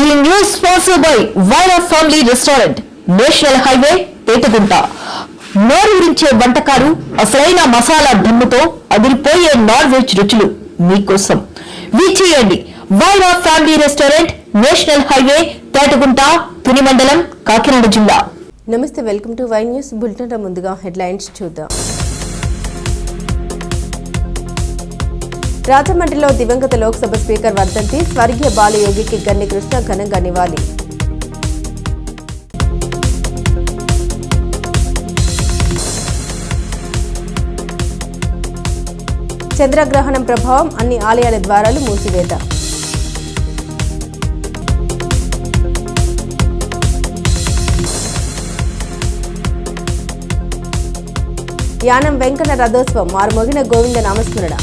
ఈ news sponsored by Wyra family restaurant, national highway, Etagunta. నోరూరించే వంటకాలు, అసలైన మసాలా ధమ్ముతో అదిరిపోయే నాన్ వెజ్ రుచులు మీకోసం. విచ్చేయండి Wyra family restaurant, national highway, Etagunta, Tuni మండలం, కాకినాడ జిల్లా. నమస్తే, welcome to Y news bulletin. ముందుగా హెడ్లైన్స్ చూద్దాం. రాజమండ్రిలో దివంగత లోక్సభ స్పీకర్ వర్ధంతి, స్వర్గీయ బాలయోగికి గన్ని కృష్ణ ఘనంగా నివాళి. చంద్రగ్రహణం ప్రభావం, అన్ని ఆలయాల ద్వారాలు మూసివేత. యానం వెంకన్న రథోత్సవం, మారుమోగిన గోవింద నామస్మరణ.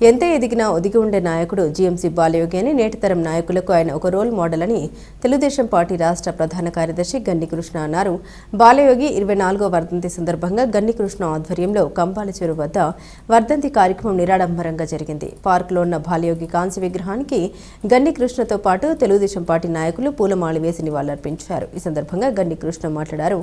ఎంత ఎదిగినా ఒదిగి ఉండే నాయకుడు జీఎంసీ బాలయోగి అని, నేటి తరం నాయకులకు ఆయన ఒక రోల్ మోడల్ అని తెలుగుదేశం పార్టీ రాష్ట్ర ప్రధాన కార్యదర్శి గన్ని కృష్ణ అన్నారు. బాలయోగి 24వ వర్ధంతి సందర్భంగా గన్ని కృష్ణ ఆధ్వర్యంలో కంపాల చెరువు వద్ద వర్ధంతి కార్యక్రమం నిరాడంబరంగా జరిగింది. పార్కులో ఉన్న బాలయోగి కాంస్య విగ్రహానికి గన్ని కృష్ణతో పాటు తెలుగుదేశం పార్టీ నాయకులు పూలమాల వేసి నివాళులర్పించారు. ఈ సందర్భంగా గన్ని కృష్ణ మాట్లాడారు.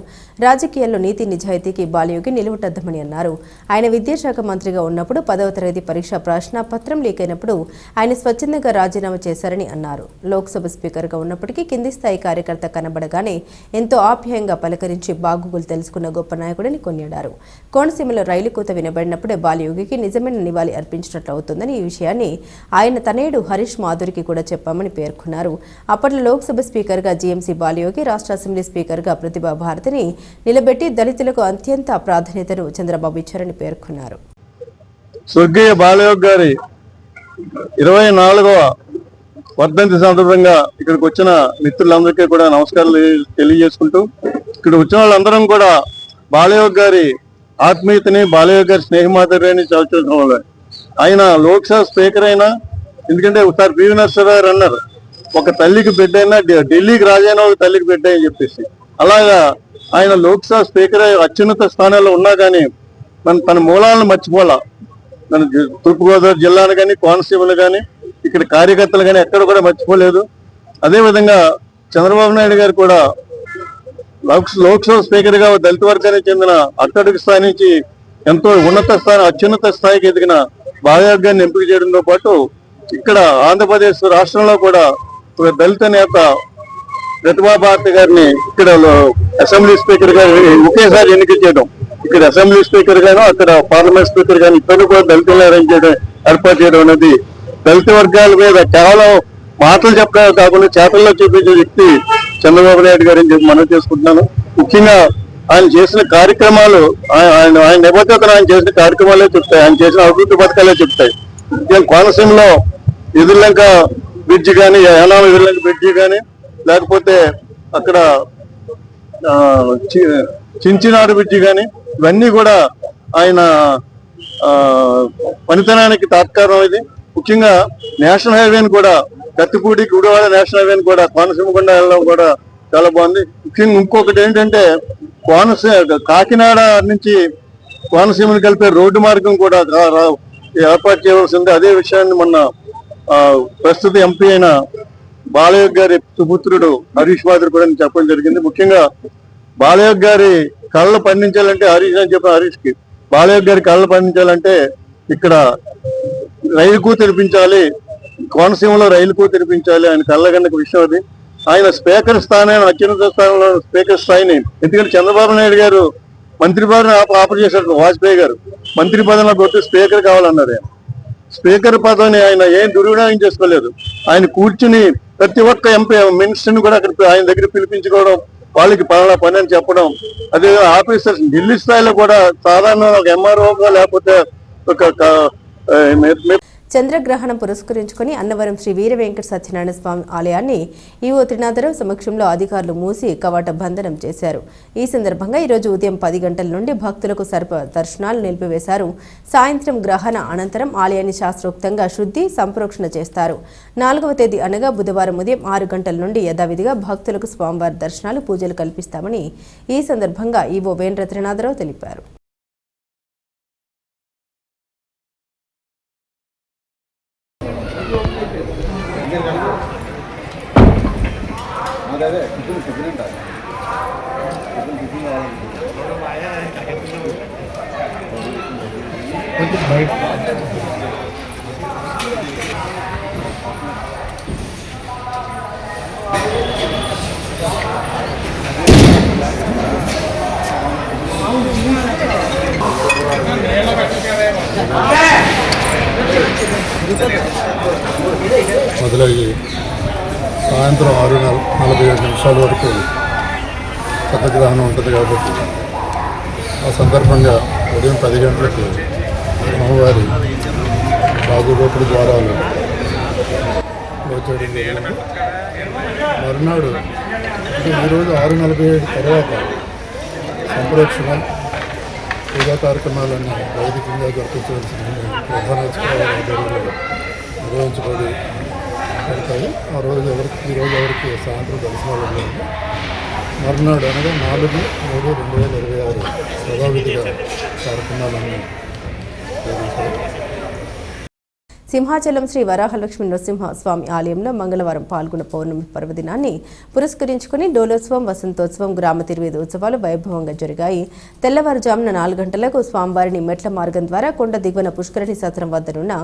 రాజకీయాల్లో నీతి నిజాయితీకి బాలయోగి నిలువుటద్దమని అన్నారు. ఆయన విద్యాశాఖ మంత్రిగా ఉన్నప్పుడు 10వ తరగతి పరీక్ష పత్రం లీక్ అయినప్పుడు ఆయన స్వచ్ఛందంగా రాజీనామా చేశారని అన్నారు. లోక్సభ స్పీకర్గా ఉన్నప్పటికీ కింది స్థాయి కార్యకర్త కనబడగానే ఎంతో ఆప్యాయంగా పలకరించి బాగోగులు తెలుసుకున్న గొప్ప నాయకుడని కొనియాడారు. కోనసీమలో రైలు కూత వినబడినప్పుడే బాలయోగికి నిజమైన నివాళి అర్పించినట్లు అవుతుందని, ఈ విషయాన్ని ఆయన తనయుడు హరీష్ మాధురికి కూడా చెప్పామని పేర్కొన్నారు. అప్పట్లో లోక్సభ స్పీకర్గా జీఎంసీ బాలయోగి, రాష్ట్ర అసెంబ్లీ స్పీకర్గా ప్రతిభా భారతిని నిలబెట్టి దళితులకు అత్యంత ప్రాధాన్యతను చంద్రబాబు ఇచ్చారని పేర్కొన్నారు. స్వర్గీయ బాలయోగి గారి 24వ వర్ధంతి సందర్భంగా ఇక్కడికి వచ్చిన మిత్రులందరికీ కూడా నమస్కారాలు తెలియజేసుకుంటూ, ఇక్కడ వచ్చిన వాళ్ళందరం కూడా బాలయోగి గారి ఆత్మీయతని, బాలయోగి గారి స్నేహమాధుర్యాన్ని చదువుకోవాలి. ఆయన లోక్సభ స్పీకర్ అయినా, ఎందుకంటే ఒకసారి పివి నరసింహారావు గారు అన్నారు, ఒక తల్లికి బిడ్డ అయినా ఢిల్లీకి రాజైనా ఒక తల్లికి బిడ్డ అని చెప్పేసి, అలాగా ఆయన లోక్సభ స్పీకర్ అత్యున్నత స్థానాల్లో ఉన్నా కానీ తన మూలాలను మర్చిపోలా. మన తూర్పుగోదావరి జిల్లాను కానీ, కోనసీమలు కానీ, ఇక్కడ కార్యకర్తలు కానీ ఎక్కడ కూడా మర్చిపోలేదు. అదేవిధంగా చంద్రబాబు నాయుడు గారు కూడా లోక్సభ స్పీకర్గా దళిత వర్గానికి చెందిన అట్టడుగు స్థాయి నుంచి ఎంతో ఉన్నత స్థాయి, అత్యున్నత స్థాయికి ఎదిగిన బాలయోగి గారిని ఎంపిక చేయడంతో పాటు ఇక్కడ ఆంధ్రప్రదేశ్ రాష్ట్రంలో కూడా ఒక దళిత నేత ప్రతిభా భారతి గారిని ఇక్కడ అసెంబ్లీ స్పీకర్ గా ఒకేసారి ఎన్నిక చేయడం, ఇక్కడ అసెంబ్లీ స్పీకర్ గాను, అక్కడ పార్లమెంట్ స్పీకర్ గాను ఇద్దరు కూడా దళితులను ఏర్పాటు చేయడం అనేది దళిత వర్గాల మీద కేవలం మాటలు చెప్పడం కాకుండా చేతల్లో చూపించే వ్యక్తి చంద్రబాబు నాయుడు గారు అని చెప్పి మనం చేసుకుంటున్నాను. ముఖ్యంగా ఆయన చేసిన కార్యక్రమాలు, ఆయన నిబద్ధతను ఆయన చేసిన కార్యక్రమాలే చెప్తాయి, ఆయన చేసిన అభివృద్ధి పథకాలే చెప్తాయి. కోనసీమలో ఎదుర్లంక బ్రిడ్జి కానీ, యానాం ఎదుర్లంక బ్రిడ్జి కానీ, లేకపోతే అక్కడ చించినాడు బ్రిడ్జి కానీ, ఇవన్నీ కూడా ఆయన పనితనానికి తాత్కారం. ఇది ముఖ్యంగా నేషనల్ హైవేని కూడా, కత్తిపూడి గుడివాడ నేషనల్ హైవేని కూడా కోనసీమ గుండా వెళ్ళడం కూడా చాలా బాగుంది. ముఖ్యంగా ఇంకొకటి ఏంటంటే, కాకినాడ నుంచి కోనసీమను కలిపే రోడ్డు మార్గం కూడా ఏర్పాటు చేయవలసింది. అదే విషయాన్ని మొన్న ప్రస్తుత ఎంపీ అయిన బాలయోగి గారి సుపుత్రుడు హరీష్ మాధురి కూడా చెప్పడం జరిగింది. ముఖ్యంగా బాలయోగి గారి కళ్ళు పండించాలంటే, హరీష్ అని చెప్పిన హరీష్కి, బాలయోగి గారి కళ్ళు పండించాలంటే ఇక్కడ రైలుకు తెరిపించాలి, కోనసీమలో రైలుకు తెరిపించాలి. ఆయన కళ్ళగన్నక విషయం అది. ఆయన స్పీకర్ స్థానాన్ని, అత్యున్నత స్థానంలో స్పీకర్ స్థాయిని, ఎందుకంటే చంద్రబాబు నాయుడు గారు మంత్రి పదవిని ఆఫర్ చేశారు. వాజ్పేయి గారు మంత్రి పదవిలో కొట్టి స్పీకర్ కావాలన్నారు. స్పీకర్ పదవిని ఆయన ఏం దుర్వినియోగం చేసుకోలేదు. ఆయన కూర్చుని ప్రతి ఒక్క ఎంపీ మినిస్టర్ని కూడా అక్కడ ఆయన దగ్గర పిలిపించుకోవడం, వాళ్ళకి పలానా పని అని చెప్పడం. అదే ఆఫీసర్స్ ఢిల్లీ స్థాయిలో కూడా సాధారణ ఒక ఎంఆర్ఓ లేకపోతే ఒక చంద్రగ్రహణం పురస్కరించుకుని అన్నవరం శ్రీ వీర వెంకట సత్యనారాయణ స్వామి ఆలయాన్ని ఈవో త్రినాథరావు సమక్షంలో అధికారులు మూసి కవాట బంధనం చేశారు. ఈ సందర్భంగా ఈరోజు ఉదయం 10 గంటల నుండి భక్తులకు దర్శనాలు నిలిపివేశారు. సాయంత్రం గ్రహణ అనంతరం ఆలయాన్ని శాస్త్రోక్తంగా శుద్ధి సంప్రోక్షణ చేస్తారు. 4వ తేదీ అనగా బుధవారం ఉదయం 6 గంటల నుండి యథావిధిగా భక్తులకు స్వామివారి దర్శనాలు, పూజలు కల్పిస్తామని ఈ సందర్భంగా ఈవో వేంద్ర త్రినాథరావు తెలిపారు. మొదలయ్యి సాయంత్రం 6:47 వరకు పథగ్రహణం ఉంటుంది కాబట్టి ఆ సందర్భంగా ఉదయం 10 గంటలకు అమ్మవారి రాజగోపుర ద్వారాలు వచ్చేయడం. మరునాడు ఈరోజు 6:47 తర్వాత సంప్రోక్షణ పూజా కార్యక్రమాలన్నీ వైదికంగా జరిపించవలసిన ప్రధాన ఆధ్వర్యంలో నిర్వహించబడి పెడతాయి. ఈరోజు ఎవరికి సాయంత్రం దర్శనాలు ఉన్నాయి. మరునాడు అనగా 4/3/2026 యథావిధిగా కార్యక్రమాలన్నీ జరుగుతాయి. సింహాచలం శ్రీ వరాహలక్ష్మి నృసింహ స్వామి ఆలయంలో మంగళవారం పాల్గొన్న పౌర్ణమి పర్వదినాన్ని పురస్కరించుకుని డోలోత్సవం, వసంతోత్సవం, గ్రామ తిరువేది ఉత్సవాలు వైభవంగా జరిగాయి. తెల్లవారుజామున 4 గంటలకు స్వామివారిని మెట్ల మార్గం ద్వారా కొండ దిగువన పుష్కరిణి సత్రం వద్దనున్న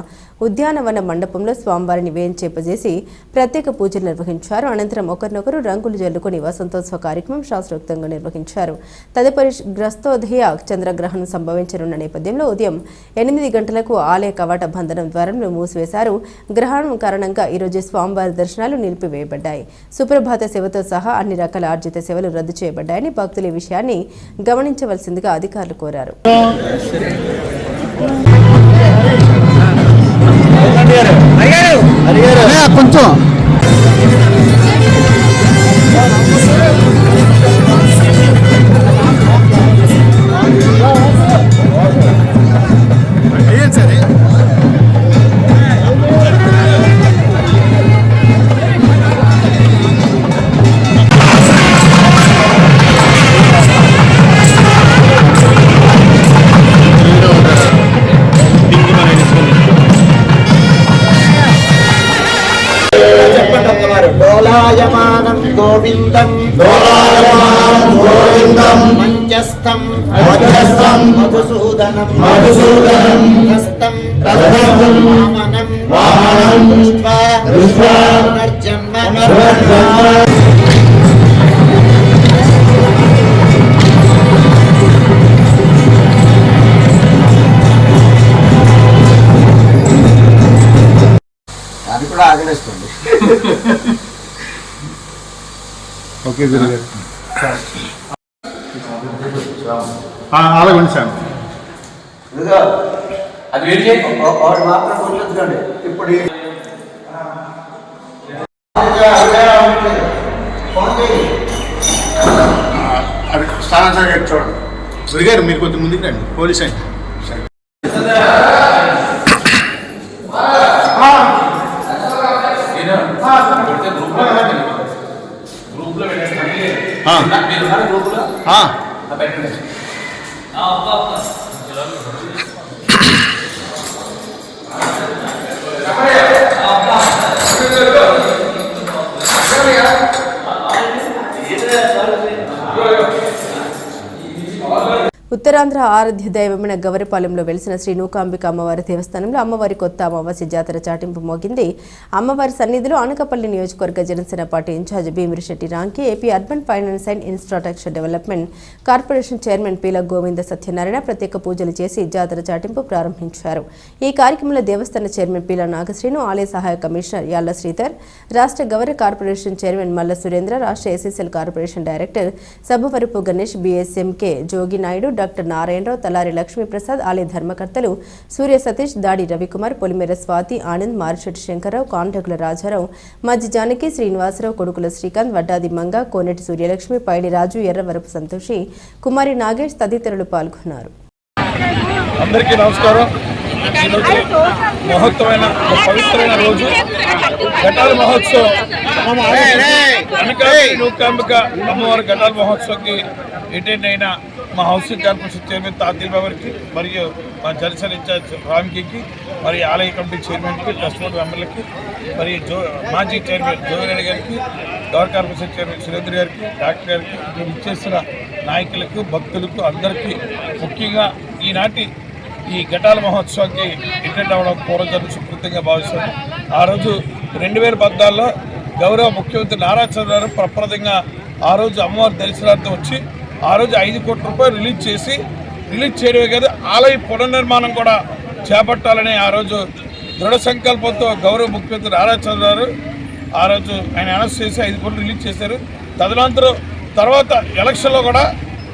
ఉద్యానవన మండపంలో స్వామివారిని వేంచేపజేసి ప్రత్యేక పూజలు నిర్వహించారు. అనంతరం ఒకరినొకరు రంగులు జల్లుకుని వసంతోత్సవ కార్యక్రమం శాస్త్రోక్తంగా నిర్వహించారు. తదుపరి గ్రస్తోదయ చంద్రగ్రహణం సంభవించనున్న నేపథ్యంలో ఉదయం 8 గంటలకు ఆలయ కవాట బంధనం ద్వారంలో మూసివేశారు. గ్రహణం కారణంగా ఈరోజు స్వామివారి దర్శనాలు నిలిపివేయబడ్డాయి. సుప్రభాత సేవతో సహా అన్ని రకాల ఆర్జిత సేవలు రద్దు చేయబడ్డాయని భక్తులు ఈ విషయాన్ని గమనించవలసిందిగా అధికారులు కోరారు. డోలాయమానం గోవిందం మంచస్థం మధుసూదనం హస్తం వామనం దృష్ట్వా పునర్జన్మ అది కూడా ఆగలేస్తుంది. ఓకే అలాగండి సార్. అది వేడి చేయి వాడు మాత్రం గుర్తుంచుకోండి. ఇప్పుడు అది స్థానం సార్ చూడండి. సురిగారు మీరు కొంచెం ముందుకు రండి. పోలీస్ అండి ఉత్తరాంధ్ర ఆరాధ్య దైవమైన గవరిపాలెంలో వెలిసిన శ్రీ నూకాంబిక అమ్మవారి దేవస్థానంలో అమ్మవారి కొత్త అమావాస్య జాతర చాటింపు మోగింది. అమ్మవారి సన్నిధిలో అనకాపల్లి నియోజకవర్గ Janasena party incharge Bhimirisetti Ramki, AP urban finance and infrastructure development corporation chairman Peela Govinda Satyanarayana ప్రత్యేక పూజలు చేసి జాతర చాటింపు ప్రారంభించారు. ఈ కార్యక్రమంలో దేవస్థాన చైర్మన్ పీల నాగశ్రీను, ఆలయ సహాయ కమిషనర్ యాళ్ల శ్రీధర్, రాష్ట్ర గవర కార్పొరేషన్ చైర్మన్ మల్ల సురేంద్ర, రాష్ట్ర SSL corporation director Sabhavarapu Ganesh, BSMK Jogi Naidu, doctor Narayanarao, Talari Lakshmiprasad, ఆలయ ధర్మకర్తలు సూర్య సతీష్, దాడి రవికుమార్, పొలిమేర స్వాతి, ఆనంద్, మారిశెట్టి శంకర్రావు, కాంటకుల రాజారావు, మధ్య జానకి, శ్రీనివాసరావు, కొడుకుల శ్రీకాంత్, వడ్డాది మంగ, కోనేటి సూర్యలక్ష్మి, పైడి రాజు, ఎర్రవరపు సంతోషి, కుమారి నాగేష్ తదితరులు పాల్గొన్నారు. అందరికీ నమస్కారం. మహోత్సవమైన పవిత్రమైన రోజు ఘటాల మహోత్సవం. నూకాంబిక అమ్మవారి ఘటాల మహోత్సవంకి అటెండ్ అయిన మా హౌసింగ్ కార్పొరేషన్ చైర్మన్ తాతిల్ బాబర్కి, మరియు మా జనసేన ఇన్ఛార్జ్ రామ్కి, మరి ఆలయ కమిటీ చైర్మన్కి, ట్రస్ట్ బోర్డు మెంబర్లకి, మరి మాజీ చైర్మన్ జోగిరెడ్డి గారికి, గౌరవ కార్పొరేషన్ చైర్మన్ సురేంద్ర గారికి, డాక్టర్ గారికి, ఇక్కడ ఇచ్చేసిన నాయకులకు, భక్తులకు అందరికీ, ముఖ్యంగా ఈనాటి ఈ ఘటాల మహోత్సవానికి అటెండ్ అవ్వడం పూర్వజన్మ సుకృతంగా భావిస్తాను. ఆ రోజు 2014లో గౌరవ ముఖ్యమంత్రి నారా చంద్రబాబు గారు ప్రప్రదంగా ఆ రోజు అమ్మవారి దర్శనార్థం వచ్చి ఆ రోజు 5 కోట్ల రూపాయలు రిలీజ్ చేయడమే కాదు, ఆలయ పునర్నిర్మాణం కూడా చేపట్టాలని ఆ రోజు దృఢ సంకల్పంతో గౌరవ ముఖ్యమంత్రి నారా చంద్రబాబు గారు ఆ రోజు ఆయన అనౌన్స్ చేసి 5 కోట్లు రిలీజ్ చేశారు. తదనంతరం తర్వాత ఎలక్షన్లో కూడా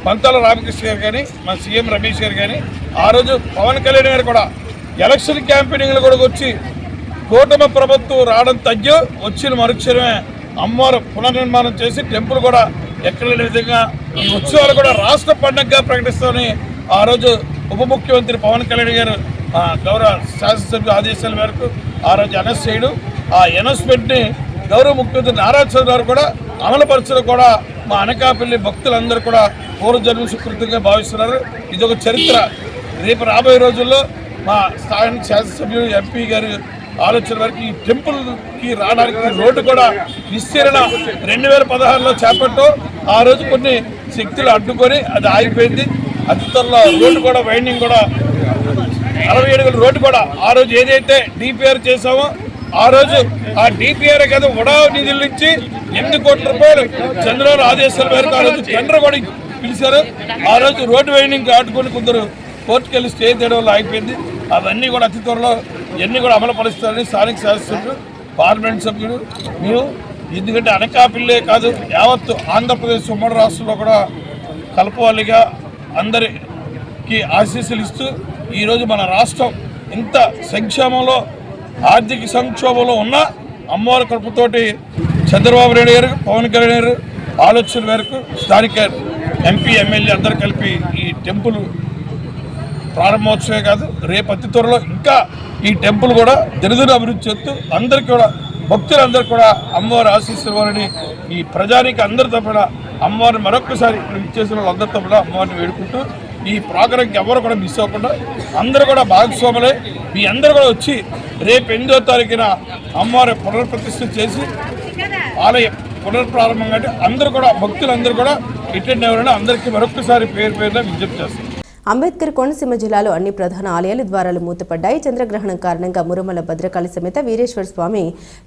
పంతాల రామకృష్ణ గారు కానీ, మన సీఎం రమేష్ గారు కానీ, ఆ రోజు పవన్ కళ్యాణ్ గారు కూడా ఎలక్షన్ క్యాంపెయినింగ్లో కూడా వచ్చి కూటమి ప్రభుత్వం రావడం తగ్గి వచ్చిన మరుక్షణమే అమ్మవారు పునర్నిర్మాణం చేసి టెంపుల్ కూడా ఎక్కడ లేని విధంగా ఈ ఉత్సవాలు కూడా రాష్ట్ర పండుగగా ప్రకటిస్తామని ఆ రోజు ఉప ముఖ్యమంత్రి పవన్ కళ్యాణ్ గారు గౌరవ శాసనసభ్యుల ఆదేశాల మేరకు ఆ రోజు అనౌన్స్ చేయడం, ఆ అనౌన్స్మెంట్ని గౌరవ ముఖ్యమంత్రి నారా చంద్రబాబు గారు కూడా అమలుపరచడం కూడా మా అనకాపల్లి భక్తులందరూ కూడా పూర్వజన్మ సుకృతంగా భావిస్తున్నారు. ఇది ఒక చరిత్ర. రేపు రాబోయే రోజుల్లో మా స్థానిక శాసనసభ్యులు ఎంపీ గారు ఆలోచన వరకు ఈ టెంపుల్కి రావడానికి రోడ్డు కూడా విస్తీరణ 2016లో చేపట్టు ఆ రోజు కొన్ని శక్తులు అడ్డుకొని అది ఆగిపోయింది. అతి త్వరలో రోడ్డు కూడా వైండింగ్ కూడా 60 అడుగుల రోడ్డు కూడా ఆ రోజు ఏదైతే డిపిఆర్ చేసామో ఆ రోజు ఆ డిపిఆర్ కదా ఉడా నిధుల నుంచి 8 కోట్ల రూపాయలు చంద్రబాబు ఆదేశాల మేరకు ఆ రోజు టెండర్ కూడా పిలిచారు. ఆ రోజు రోడ్డు వైండింగ్ ఆడుకొని కొందరు కోర్టుకు వెళ్ళి స్టే చేయడం వల్ల ఆగిపోయింది. అవన్నీ కూడా అతి త్వరలో ఇవన్నీ కూడా అమలు పరుస్తారని స్థానిక శాసనసభ్యులు, పార్లమెంట్ సభ్యులు మేము, ఎందుకంటే అనకాపల్లి కాదు యావత్తు ఆంధ్రప్రదేశ్ ఉమ్మడి రాష్ట్రంలో కూడా కలపవాలిగా అందరికీ ఆశీస్సులు ఇస్తూ ఈరోజు మన రాష్ట్రం ఇంత సంక్షేమంలో, ఆర్థిక సంక్షోభంలో ఉన్న అమ్మవారి కృపతోటి చంద్రబాబు నాయుడు గారు, పవన్ కళ్యాణ్ గారు ఆలోచన మేరకు స్థానిక ఎంపీ, ఎమ్మెల్యే అందరూ కలిపి ఈ టెంపుల్ ప్రారంభోత్సవమే కాదు, రేపు అతి త్వరలో ఇంకా ఈ టెంపుల్ కూడా దినదిన అభివృద్ధి చేస్తూ అందరికీ కూడా భక్తులందరూ కూడా అమ్మవారి ఆశీస్సులు ఇవ్వాలని ఈ ప్రజానికి అందరి తరపున అమ్మవారిని మరొకసారి ఇక్కడ ఇచ్చేసిన వాళ్ళందరి తరపున అమ్మవారిని వేడుకుంటూ ఈ ప్రోగ్రాంకి ఎవరు కూడా మిస్ అవ్వకుండా అందరూ కూడా భాగస్వాములే మీ అందరూ కూడా వచ్చి రేపు 8వ తారీఖున అమ్మవారి పునర్ప్రతిష్ఠ చేసి ఆలయం పునర్ప్రారంభం అంటే అందరూ కూడా భక్తులందరూ కూడా అటెండ్ అవ్వాలని అందరికీ మరొకసారి పేరున విజ్ఞప్తి చేస్తారు. అంబేద్కర్ కోనసీమ జిల్లాలో అన్ని ప్రధాన ఆలయాల ద్వారాలు మూతపడ్డాయి. చంద్రగ్రహణం కారణంగా మురుమల భద్రకాళి సమేత వీరేశ్వర స్వామి,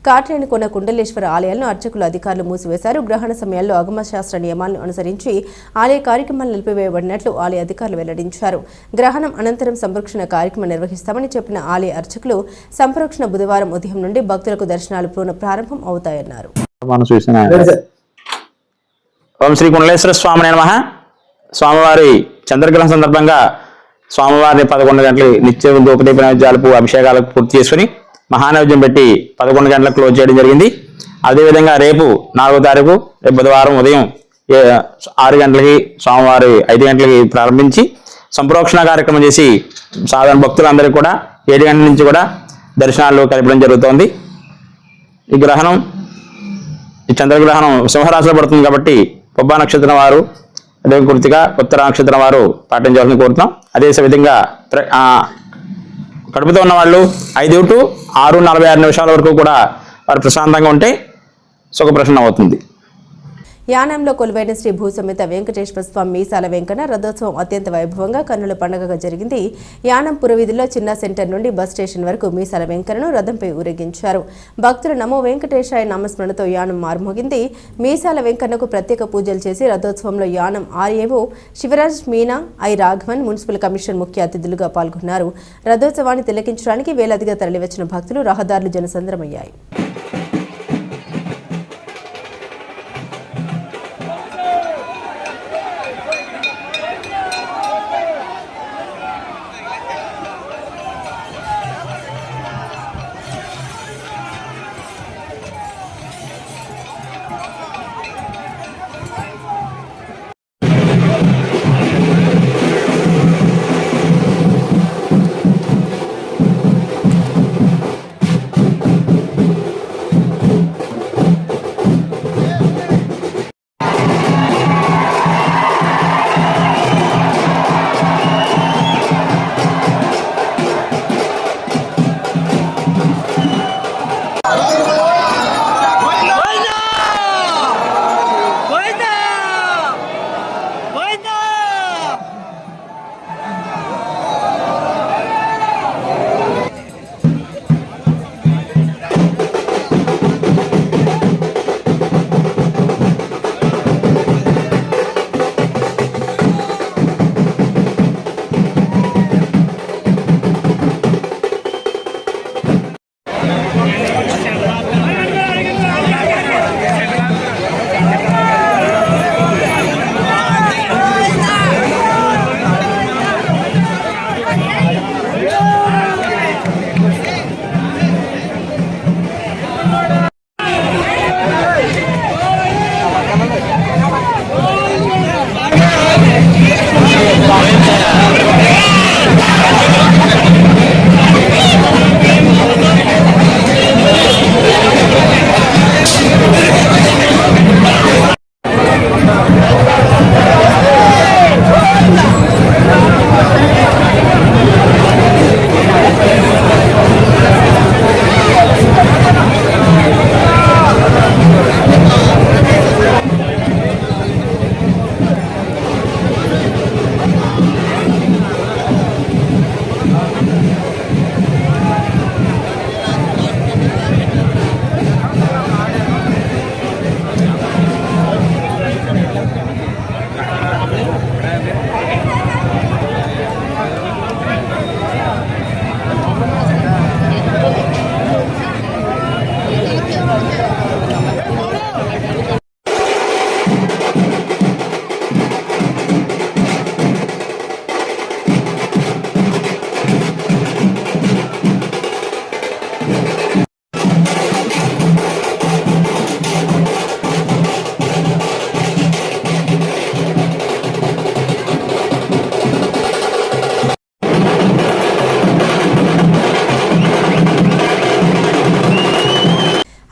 కాట్రేనికొండ కుండలేశ్వర ఆలయాలను అర్చకులు, అధికారులు మూసివేశారు. గ్రహణ సమయాల్లో ఆగమశాస్త్ర నియమాలను అనుసరించి ఆలయ కార్యక్రమాలు నిలిపివేయబడినట్లు ఆలయ అధికారులు వెల్లడించారు. గ్రహణం అనంతరం సంరక్షణ కార్యక్రమం నిర్వహిస్తామని చెప్పిన ఆలయ అర్చకులు సంరక్షణ బుధవారం ఉదయం నుండి భక్తులకు దర్శనాలు ప్రారంభం అవుతాయన్నారు. ఓం శ్రీ కుండలేశ్వర స్వామి నమః. స్వామివారి చంద్రగ్రహణం సందర్భంగా స్వామివారిని 11 గంటలు నిత్య ధూపదీప నైవేద్యాలకు, అభిషేకాలకు పూర్తి చేసుకుని మహానైవేద్యం పెట్టి 11 గంటలకు క్లోజ్ చేయడం జరిగింది. అదేవిధంగా రేపు 4వ తారీఖు రేపు బుధవారం ఉదయం 6 గంటలకి స్వామివారి 5 గంటలకి ప్రారంభించి సంప్రోక్షణ కార్యక్రమం చేసి సాధారణ భక్తులందరికీ కూడా 7 గంటల నుంచి కూడా దర్శనాలు కలపడం జరుగుతోంది. ఈ చంద్రగ్రహణం సింహరాశిలో పడుతుంది కాబట్టి పొబ్బా నక్షత్రం వారు, అదే కృతిగా ఉత్తర నక్షత్రం వారు పాటించాలని కోరుతున్నాం. అదే విధంగా కడుపుతో ఉన్న వాళ్ళు 5 to 6:46 నిమిషాల వరకు కూడా వారు ప్రశాంతంగా ఉంటే సుఖప్రసన్నం అవుతుంది. యానంలో కొలువైన శ్రీ భూసమేత వెంకటేశ్వర స్వామి మీసాల వెంకన్న రథోత్సవం అత్యంత వైభవంగా కన్నుల పండుగగా జరిగింది. యానం పురవీధిలో చిన్న సెంటర్ నుండి బస్ స్టేషన్ వరకు మీసాల వెంకన్నను రథంపై ఊరేగించారు. భక్తులు నమో వెంకటేశాయ నామస్మరణతో యానం మారుమోగింది. మీసాల వెంకన్నకు ప్రత్యేక పూజలు చేసి రథోత్సవంలో Yanam RAO Shivraj Meena, I Raghavan, municipal commissioner ముఖ్య అతిథులుగా పాల్గొన్నారు. రథోత్సవాన్ని తిలకించడానికి వేలాదిగా తరలివచ్చిన భక్తులు, రహదారులు జనసంద్రమయ్యాయి.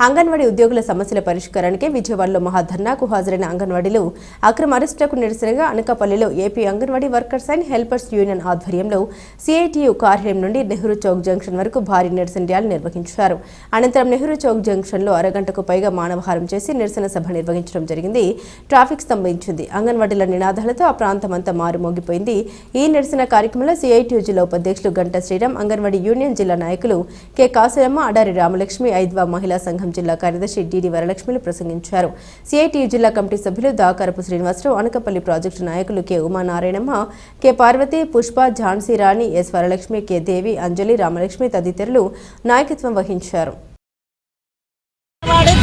అంగన్వాడీ ఉద్యోగుల సమస్యల పరిష్కారానికి విజయవాడలో మహాధర్నాకు హాజరైన అంగన్వాడీలు అక్రమ అరెస్టులకు నిరసనగా అనకాపల్లిలో AP anganwadi workers and helpers union ఆధ్వర్యంలో సిఐటియు కార్యాలయం నుండి నెహ్రూ చౌక్ జంక్షన్ వరకు భారీ నిరసన ర్యాలీ నిర్వహించారు. అనంతరం నెహ్రూ చౌక్ జంక్షన్లో అరగంటకు పైగా మానవహారం చేసి నిరసన సభ నిర్వహించడం జరిగింది. ట్రాఫిక్ స్తంభించింది. అంగన్వాడీల నినాదాలతో ఆ ప్రాంతమంతా మారుమోగిపోయింది. ఈ నిరసన కార్యక్రమంలో సిఐటియు జిల్లా ఉపాధ్యక్షులు గంటా శ్రీరామ్, అంగన్వాడీ యూనియన్ జిల్లా నాయకులు కె కాసులమ్మ, అడారి రామలక్ష్మి, ఐద్వా మహిళా సంఘం జిల్లా కార్యదర్శి డిడి వరలక్ష్మిలు ప్రసంగించారు. సిఐటియు జిల్లా కమిటీ సభ్యులు దాకారపు శ్రీనివాసరావు, అనకాపల్లి ప్రాజెక్టు నాయకులు కె ఉమానారాయణమ్మ, కె పార్వతి, పుష్ప, ఝాన్సీ రాణి, ఎస్ వరలక్ష్మి, కె దేవి, అంజలి, రామలక్ష్మి తదితరులు నాయకత్వం వహించారు.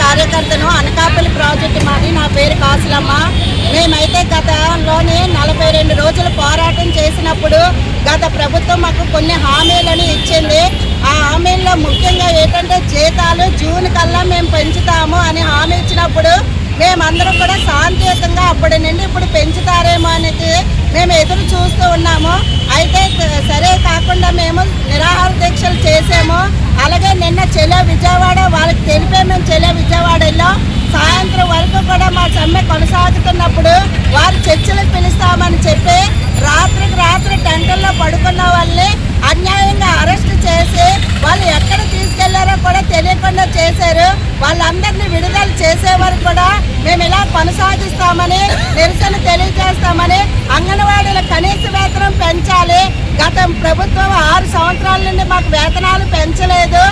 కార్యకర్తను అనకాపల్లి ప్రాజెక్టు మాది. నా పేరు కాసులమ్మ. మేమైతే గతంలోనే 42 రోజులు పోరాటం చేసినప్పుడు గత ప్రభుత్వం మాకు కొన్ని హామీలను ఇచ్చింది. ఆ హామీల్లో ముఖ్యంగా ఏంటంటే జీతాలు జూన్ కల్లా మేము పెంచుతాము అని హామీ ఇచ్చినప్పుడు మేమందరం కూడా శాంతియుతంగా అప్పటి నుండి ఇప్పుడు పెంచుతారేమో అనేది మేము ఎదురు చూస్తూ ఉన్నాము. అయితే సరే కాకుండా మేము నిరాహార దీక్షలు చేసాము. అలాగే నిన్న చెలో విజయవాడ వాళ్ళకి తెలిపే మేము చెలో విజయవాడలో సాయంత్రం వరకు కూడా మా సమ్మె కొనసాగుతున్నప్పుడు వారు చర్చలకు పిలుస్తామని చెప్పి రాత్రికి రాత్రి టెంటల్లో పడుకున్న వాళ్ళని అన్యాయంగా అరెస్ట్ చేసి వాళ్ళు ఎక్కడ తీసుకెళ్లారో కూడా తెలియకుండా చేశారు. వాళ్ళందరినీ విడుదల చేసే వరకు కూడా మేము ఇలా కొనసాగిస్తామని నిరసన తెలియజేస్తామని, అంగన్వాడీల కనీస వేతనం పెంచాలి. గత ప్రభుత్వం 6 సంవత్సరాల నుండి మాకు వేతనాలు పెంచలేదు.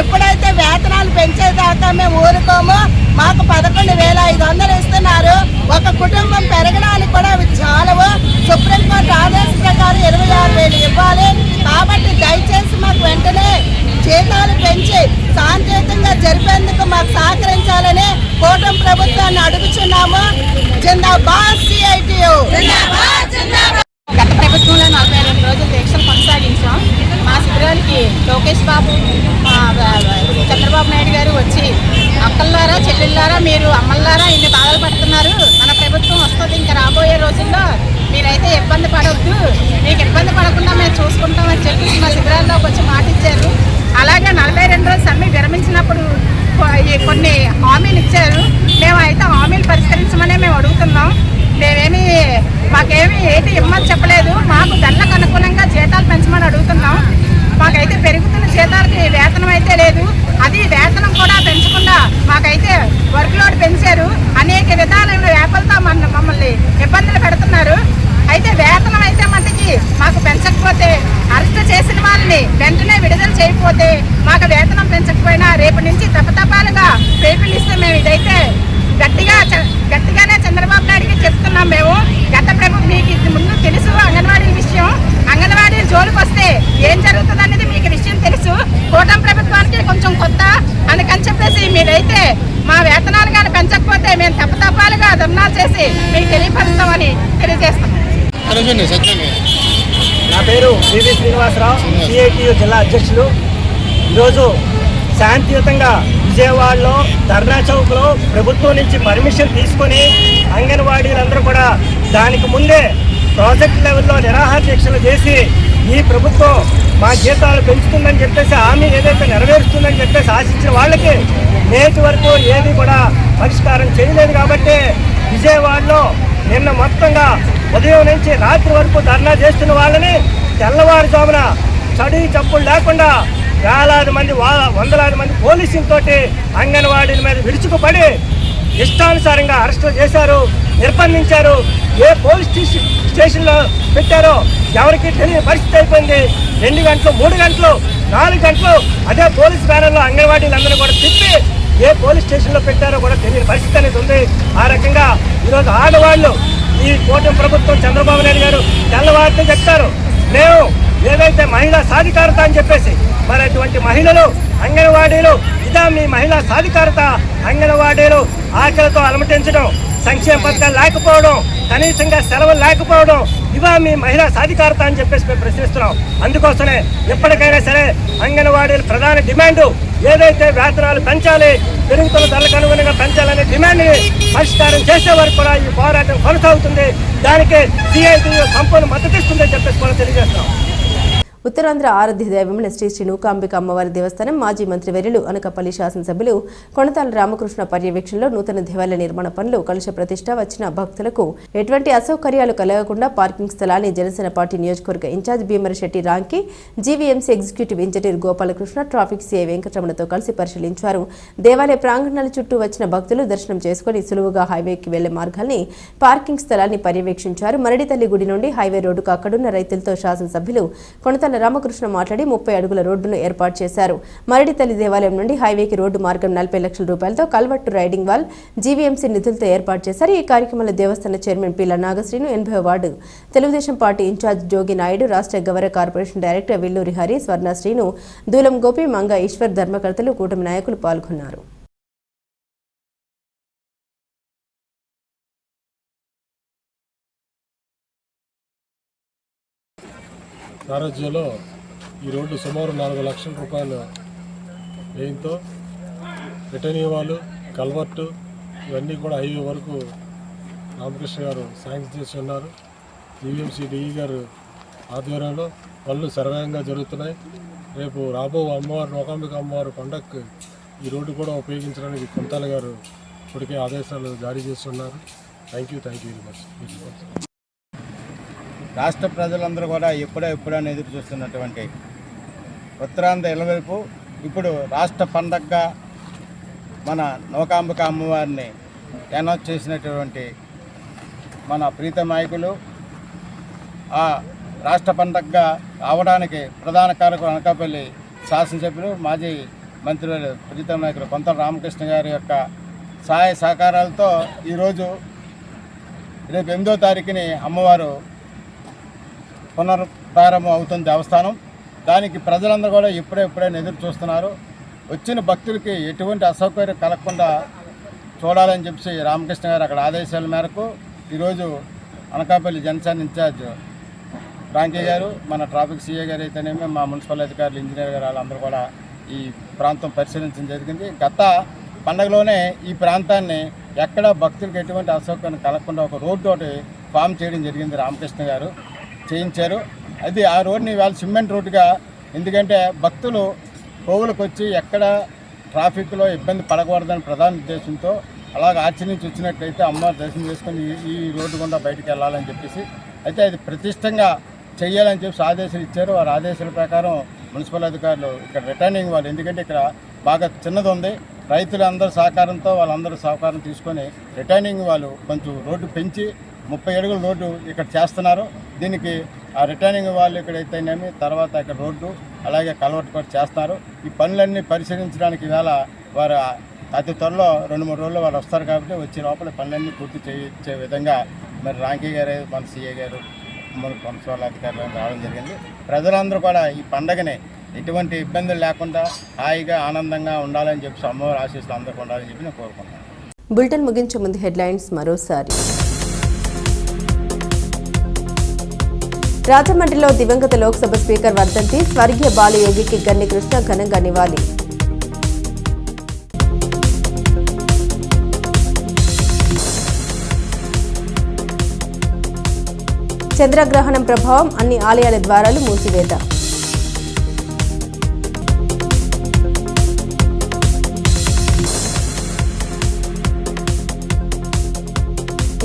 ఎప్పుడైతే వేతనాలు పెంచేదాకా మేము ఊరుకోము. మాకు 11,500 ఇస్తున్నారు. ఒక కుటుంబం పెరగడానికి కూడా అవి చాలవు. సుప్రీంకోర్టు ఆదేశం ప్రకారం 26,000 ఇవ్వాలి. కాబట్టి దయచేసి మాకు వెంటనే జీతాలు పెంచి శాంతియుతంగా జరిపేందుకు మాకు సహకరించాలని కూటమి ప్రభుత్వాన్ని అడుగుతున్నాము. జిందాబాద్ సిఐటియు. గత ప్రభుత్వంలో 42 రోజులు దీక్షలు కొనసాగించాం. మా శిబిరానికి లోకేష్ బాబు, చంద్రబాబు నాయుడు గారు వచ్చి అక్కల్లారా, చెల్లెళ్ళారా, మీరు అమ్మల్లారా ఇన్ని బాధలు పడుతున్నారు, మన ప్రభుత్వం వస్తుంది, ఇంకా రాబోయే రోజుల్లో మీరైతే ఇబ్బంది పడవద్దు, మీకు ఇబ్బంది పడకుండా మేము చూసుకుంటామని చెప్పి మా శిబిరాల్లోకి వచ్చి మాట ఇచ్చారు. అలాగే 42 రోజులు సమ్మె విరమించినప్పుడు కొన్ని హామీలు ఇచ్చారు. మేము అయితే హామీలు పరిష్కరించమనే మేము అడుగుతున్నాం. మాకేమి ఏంటి ఇమ్మని చెప్పలేదు. మాకు ధరలకు అనుగుణంగా జీతాలు పెంచమని అడుగుతున్నాం. మాకైతే పెరుగుతున్న జీతాలకి వేతనం అయితే లేదు. అది వేతనం కూడా పెంచకుండా మాకైతే వర్క్ లోడ్ పెంచారు. అనేక విధాలైన వ్యాపారులతో మమ్మల్ని ఇబ్బందులు పెడుతున్నారు. అయితే వేతనం అయితే మటుకి మాకు పెంచకపోతే, అరెస్ట్ చేసిన వాళ్ళని వెంటనే విడుదల చేయకపోతే, మాకు వేతనం పెంచకపోయినా రేపు నుంచి తప్పతపాలుగా పిలుపునిస్తే మేము ఇదైతే గట్టిగానే చంద్రబాబు నాయుడికి చెప్తున్నాం. మేము గత ప్రభుత్వం మీకు ముందు తెలుసు అంగన్వాడీ విషయం. అంగన్వాడీ జోలికి వస్తే ఏం జరుగుతుంది అనేది మీకు విషయం తెలుసు. కూటమి ప్రభుత్వానికి కొంచెం కొత్త అందుకని చెప్పేసి మీరైతే మా వేతనాలు కానీ పెంచకపోతే మేము తప్పతపాలుగా ధర్నాలు చేసి మీకు తెలియపరుస్తామని తెలియజేస్తాం. నా పేరు వివి శ్రీనివాసరావు, సిఐటియు జిల్లా అధ్యక్షులు. ఈరోజు శాంతియుతంగా విజయవాడలో ధర్నా చౌక్లో ప్రభుత్వం నుంచి పర్మిషన్ తీసుకొని అంగన్వాడీలందరూ కూడా దానికి ముందే ప్రాజెక్ట్ లెవెల్లో నిరాహార దీక్షలు చేసి ఈ ప్రభుత్వం మా జీతాలు పెంచుతుందని చెప్పేసి హామీ ఏదైతే నెరవేరుస్తుందని చెప్పేసి ఆశించిన వాళ్ళకి నేటి వరకు ఏది కూడా పరిష్కారం చేయలేదు. కాబట్టి విజయవాడలో నిన్న మొత్తంగా ఉదయం నుంచి రాత్రి వరకు ధర్నా చేస్తున్న వాళ్ళని తెల్లవారుజామున చడి చప్పులు లేకుండా వేలాది మంది, వందలాది మంది పోలీసులతోటి అంగన్వాడీల మీద విరుచుకుపడి ఇష్టానుసారంగా అరెస్టులు చేశారు, నిర్బంధించారు. ఏ పోలీస్ స్టేషన్లో పెట్టారో ఎవరికి తెలియని పరిస్థితి అయిపోయింది. 2 గంటలు, 3 గంటలు, 4 గంటలు అదే పోలీస్ బ్యానర్లో అంగన్వాడీలందరూ కూడా తిప్పి ఏ పోలీస్ స్టేషన్లో పెట్టారో కూడా తెలియని పరిస్థితి అనేది ఉంది. ఆ రకంగా ఈరోజు ఆడవాళ్ళు ఈ కూటమి ప్రభుత్వం చంద్రబాబు నాయుడు గారు తెల్లవారితో చెప్తారు మేము ఏదైతే మహిళా సాధికారత అని చెప్పేసి, మరి అటువంటి మహిళలు అంగన్వాడీలు ఇదా మీ మహిళా సాధికారత? అంగన్వాడీలు ఆకలితో అలమటించడం, సంక్షేమ పథకాలు లేకపోవడం, కనీసంగా సెలవులు లేకపోవడం, ఇవా మీ మహిళా సాధికారత అని చెప్పేసి మేము ప్రశ్నిస్తున్నాం. అందుకోసమే ఎప్పటికైనా సరే అంగన్వాడీల ప్రధాన డిమాండు ఏదైతే వేతనాలు పెంచాలి, పెరుగుతున్న ధరలకు అనుగుణంగా పెంచాలనే డిమాండ్ని పరిష్కారం చేసే వరకు కూడా ఈ పోరాటం కొనసాగుతుంది. దానికి సిఐటియు సంపూర్ణ మద్దతు ఇస్తుందని చెప్పేసి కూడా తెలియజేస్తున్నాం. ఉత్తరాంధ్ర ఆరాధ్య దైవమైన శ్రీ శ్రీ నూకాంబిక అమ్మవారి దేవస్థానం మాజీ మంత్రివర్యులు అనకాపల్లి శాసనసభ్యులు కొణతాల రామకృష్ణ పర్యవేక్షణలో నూతన దేవాలయ నిర్మాణ పనులు కలశ ప్రతిష్ట వచ్చిన భక్తులకు ఎటువంటి అసౌకర్యాలు కలగకుండా పార్కింగ్ స్థలాన్ని జనసేన పార్టీ నియోజకవర్గ incharge Bhimarasetti Ramki, GVMC executive engineer Gopalakrishna, traffic CI వెంకటరమణతో కలిసి పరిశీలించారు. దేవాలయ ప్రాంగణాల చుట్టూ వచ్చిన భక్తులు దర్శనం చేసుకుని సులువుగా హైవేకి వెళ్లే మార్గాల్ని, పార్కింగ్ స్థలాన్ని పర్యవేక్షించారు. మరడితల్లి గుడి నుండి హైవే రోడ్డుకు అక్కడున్న రైతులతో శాసనసభ్యులు కొణతాల రామకృష్ణ మాట్లాడి 30 అడుగుల రోడ్డును ఏర్పాటు చేశారు. మరడితల్లి దేవాలయం నుండి హైవేకి రోడ్డు మార్గం 40 లక్షల రూపాయలతో కల్వర్టు రైడింగ్ వాల్ జీవీఎంసీ నిధులతో ఏర్పాటు చేశారు. ఈ కార్యక్రమంలో దేవస్థాన చైర్మన్ పిల్ల నాగశ్రీను, 80వ ward Telugudesam party incharge Jogi Naidu, రాష్ట్ర governor corporation director Villuri Hari, Swarnasrinu, Dulam Gopi, Manga Eswar, ధర్మకర్తలు, కూటమి నాయకులు పాల్గొన్నారు. సారథ్యంలో ఈ రోడ్డు సుమారు 4 లక్షల రూపాయల వ్యయంతో రిటర్నింగ్ వాళ్ళు, కల్వర్టు ఇవన్నీ కూడా హైవే వరకు రామకృష్ణ గారు శాంక్షన్ చేసి ఉన్నారు. జీవీఎంసీ డిఈ గారు ఆధ్వర్యంలో పనులు సర్వేగంగా జరుగుతున్నాయి. రేపు రాబో అమ్మవారు నూకాంబిక అమ్మవారి పండగకు ఈ రోడ్డు కూడా ఉపయోగించడానికి కొంతాల గారు ఇప్పటికే ఆదేశాలు జారీ చేస్తున్నారు. Thank you very much. రాష్ట్ర ప్రజలందరూ కూడా ఎప్పుడని ఎదురు చూస్తున్నటువంటి ఉత్తరాంధ్ర ఇలవైపు ఇప్పుడు రాష్ట్ర పండగగా మన నూకాంబిక అమ్మవారిని అనౌన్స్ చేసినటువంటి మన ప్రీత నాయకులు ఆ రాష్ట్ర పండగగా రావడానికి ప్రధాన కారకులు అనకాపల్లి శాసనసభ్యులు మాజీ మంత్రి ప్రీత నాయకులు కొంతల రామకృష్ణ గారి యొక్క సహాయ సహకారాలతో ఈరోజు రేపు 8వ తారీఖుని అమ్మవారు పునఃప్రారంభం అవుతుంది దేవస్థానం. దానికి ప్రజలందరూ కూడా ఎప్పుడైనా ఎదురు చూస్తున్నారు. వచ్చిన భక్తులకి ఎటువంటి అసౌకర్యం కలగకుండా చూడాలని చెప్పి రామకృష్ణ గారు అక్కడ ఆదేశాల మేరకు ఈరోజు అనకాపల్లి జనసేన ఇన్ఛార్జ్ రాంకీ గారు, మన ట్రాఫిక్ సీఏ గారు అయితేనేమి, మా మున్సిపల్ అధికారులు, ఇంజనీర్ గారు వాళ్ళందరూ కూడా ఈ ప్రాంతం పరిశీలించడం జరిగింది. గత పండగలోనే ఈ ప్రాంతాన్ని ఎక్కడ భక్తులకు ఎటువంటి అసౌకర్యం కలగకుండా ఒక రోడ్డు ఒకటి ఫామ్ చేయడం జరిగింది. రామకృష్ణ గారు చేయించారు. అది ఆ రోడ్ని ఇవాళ సిమెంట్ రోడ్డుగా, ఎందుకంటే భక్తులు కోవులకు వచ్చి ఎక్కడ ట్రాఫిక్లో ఇబ్బంది పడకూడదని ప్రధాన ఉద్దేశంతో అలాగ ఆర్చి నుంచి వచ్చినట్లయితే అమ్మవారి దర్శనం చేసుకొని ఈ రోడ్డు గుండా బయటికి వెళ్ళాలని చెప్పేసి అయితే అది ప్రతిష్టంగా చేయాలని చెప్పి ఆదేశాలు ఇచ్చారు. వారి ఆదేశాల ప్రకారం మున్సిపల్ అధికారులు ఇక్కడ రిటర్నింగ్ వాళ్ళు, ఎందుకంటే ఇక్కడ బాగా చిన్నది ఉంది, రైతులందరూ సహకారంతో వాళ్ళందరూ సహకారం తీసుకొని రిటర్నింగ్ వాళ్ళు కొంచెం రోడ్డు పెంచి 30 అడుగుల రోడ్డు ఇక్కడ చేస్తున్నారు. దీనికి ఆ రిటర్నింగ్ వాళ్ళు ఇక్కడైతేనేమి తర్వాత ఇక్కడ రోడ్డు అలాగే కల్వర్ట్ కూడా చేస్తున్నారు. ఈ పనులన్నీ పరిశీలించడానికి ఈవేళ వారు అతి త్వరలో 2-3 రోజుల్లో వారు వస్తారు కాబట్టి వచ్చే లోపల పనులన్నీ పూర్తి చేయించే విధంగా మరి రాంకీ గారు, మన సీఏ గారు, మన మున్సిపల్ అధికారులు రావడం జరిగింది. ప్రజలందరూ కూడా ఈ పండగని ఎటువంటి ఇబ్బందులు లేకుండా హాయిగా ఆనందంగా ఉండాలని చెప్పి అమ్మవారి ఆశీస్సులు అందరికీ ఉండాలని చెప్పి నేను కోరుకుంటున్నాను. బులెటిన్ ముగించే ముందు హెడ్లైన్స్ మరోసారి. రాజమండ్రిలో దివంగత లోక్సభ స్పీకర్ వర్ధంతి, స్వర్గీయ బాలయోగికి గన్ని కృష్ణ ఘనంగా నివాళి. చంద్రగ్రహణం ప్రభావం, అన్ని ఆలయాల ద్వారాలు మూసివేత.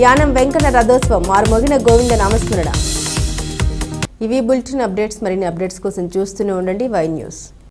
యానం వెంకన్న రథోత్సవం, మారుమోగిన గోవింద నామస్మరణ. ఇవి బులెటిన్ అప్డేట్స్. మరిన్ని అప్డేట్స్ కోసం చూస్తూనే ఉండండి వై న్యూస్.